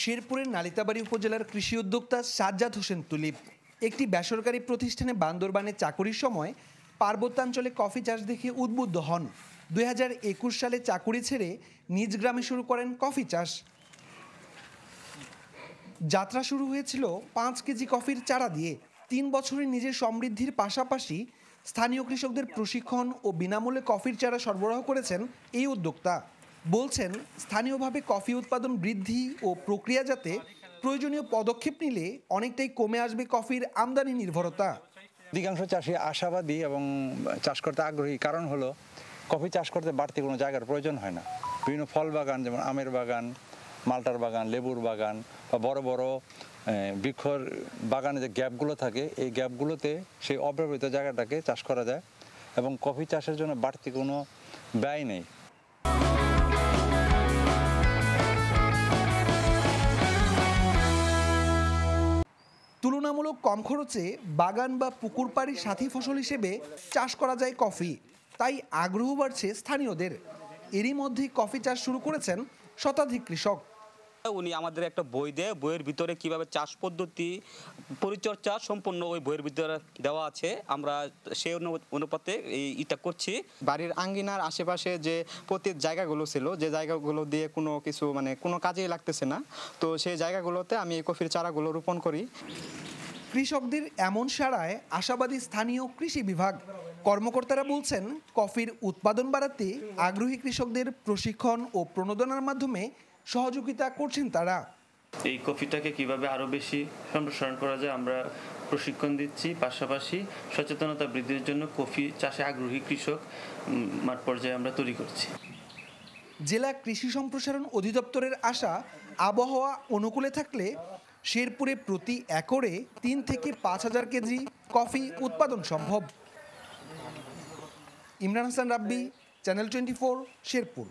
শেরপুরের নালিতাবাড়ী উপজেলার কৃষি উদ্যোক্তা সাজ্জাদ হোসেন তুলিপ একটি বেসরকারি প্রতিষ্ঠানে বান্দরবানে চাকুরির সময় পার্বত্যাঞ্চলে কফি চাষ দেখে উদ্বুদ্ধ হন। 2021 সালে চাকুরি ছেড়ে নিজ গ্রামে শুরু করেন কফি চাষ। যাত্রা শুরু হয়েছিল 5 কেজি কফির চারা দিয়ে। 3 বছরে নিজের সমৃদ্ধির পাশাপাশি স্থানীয় কৃষকদের প্রশিক্ষণ ও বিনামূল্যে কফির চারা সরবরাহ করেছেন এই উদ্যোক্তা। বলছেন, স্থানীয়ভাবে কফি উৎপাদন বৃদ্ধি ও প্রক্রিয়াজাতে প্রয়োজনীয় পদক্ষেপ নিলে অনেকটাই কমে আসবে কফির আমদানি নির্ভরতা। অধিকাংশ চাষি আশাবাদী এবং চাষ করতে আগ্রহী, কারণ হলো কফি চাষ করতে বাড়তি কোনো জায়গার প্রয়োজন হয় না। বিভিন্ন ফল বাগান, যেমন আমের বাগান, মালটার বাগান, লেবুর বাগান বা বড় বড় বৃক্ষর বাগানে যে গ্যাপগুলো থাকে, এই গ্যাপগুলোতে সেই অব্যবহৃত জায়গাটাকে চাষ করা যায় এবং কফি চাষের জন্য বাড়তি কোনো ব্যয় নেই। তুলনামূলক কম খরচে বাগান বা পুকুর পাড়ির সাথী ফসল হিসেবে চাষ করা যায় কফি, তাই আগ্রহ বাড়ছে স্থানীয়দের। এরই মধ্যে কফি চাষ শুরু করেছেন শতাধিক কৃষক। উনি আমাদের একটা বই দেয়, বইয়ের ভিতরে কিভাবে চাষ পদ্ধতি পরিচর্যা সম্পূর্ণ ওই বইয়ের ভিতরে দেওয়া আছে। আমরা সেই অনুপাতে এটা করছি। বাড়ির আঙ্গিনার আশেপাশে যে প্রতি জায়গাগুলো ছিল, যে জায়গাগুলো দিয়ে কোনো কিছু কোনো কাজেই লাগতেছে না, তো সেই জায়গাগুলোতে আমি এই কফির চারাগুলো রোপণ করি। কৃষকদের এমন সাড়ায় আশাবাদী স্থানীয় কৃষি বিভাগ। কর্মকর্তারা বলছেন, কফির উৎপাদন বাড়াতে আগ্রহী কৃষকদের প্রশিক্ষণ ও প্রণোদনার মাধ্যমে সহযোগিতা করছেন তারা। এই কফিটাকে কিভাবে আরো বেশি সম্প্রসারণ করা যায় আমরা প্রশিক্ষণ দিচ্ছি, পাশাপাশি সচেতনতা বৃদ্ধির জন্য কফি চাষে আগ্রহী কৃষক মাঠ পর্যায়ে আমরা তৈরি করছি। জেলা কৃষি সম্প্রসারণ অধিদপ্তরের আশা, আবহাওয়া অনুকূলে থাকলে শেরপুরে প্রতি একরে 3 থেকে 5,000 কেজি কফি উৎপাদন সম্ভব। ইমরান হাসান রাব্বি, চ্যানেল 24, শেরপুর।